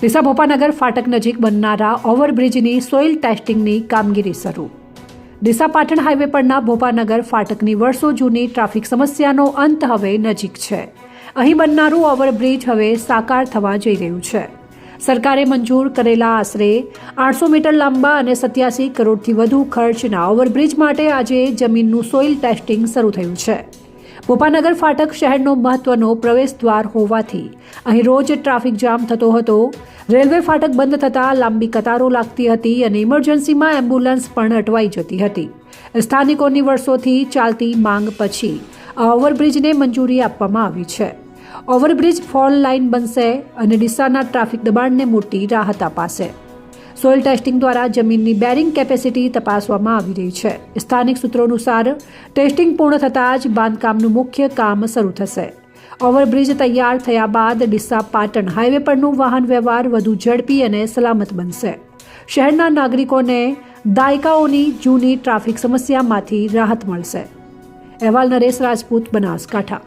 ડીસા ભોપાનગર ફાટક નજીક બનનારા ઓવરબ્રિજની સોઇલ ટેસ્ટિંગની કામગીરી શરૂ। ડીસા પાટણ હાઈવે પરના ભોપાનગર ફાટકની વર્ષો જૂની ટ્રાફિક સમસ્યાનો અંત હવે નજીક છે। અહીં બનનારું ઓવરબ્રિજ હવે સાકાર થવા જઈ રહ્યું છે। સરકારે મંજૂર કરેલા આશરે 800 મીટર લાંબા અને 87 કરોડથી વધુ ખર્ચના ઓવરબ્રિજ માટે આજે જમીનનું સોઇલ ટેસ્ટિંગ શરૂ થયું છે। ભોપાનગર ફાટક શહેરનો મહત્વનો પ્રવેશ દ્વાર હોવાથી અહીં રોજ ટ્રાફિક જામ થતો હતો। રેલવે ફાટક બંધ થતાં લાંબી કતારો લાગતી હતી અને ઇમરજન્સીમાં એમ્બ્યુલન્સ પણ અટવાઈ જતી હતી। સ્થાનિકોની વર્ષોથી ચાલતી માંગ પછી આ ઓવરબ્રિજને મંજૂરી આપવામાં આવી છે। ઓવરબ્રિજ ફોર લાઇન બનશે અને ડીસાના ટ્રાફિક દબાણને મોટી રાહત અપાશે। સોઇલ ટેસ્ટિંગ દ્વારા જમીનની બેરિંગ કેપેસિટી તપાસવામાં આવી રહી છે। સ્થાનિક સૂત્રો અનુસાર ટેસ્ટિંગ પૂર્ણ થતાં જ બાંધકામનું મુખ્ય કામ શરૂ થશે। ઓવરબ્રિજ તૈયાર થયા બાદ ડીસા પાટણ હાઈવે પરનું વાહન વ્યવહાર વધુ ઝડપી અને સલામત બનશે। શહેરના નાગરિકોને દાયકાઓની જૂની ટ્રાફિક સમસ્યામાંથી રાહત મળશે। અહેવાલ નરેશ રાજપૂત, બનાસકાંઠા।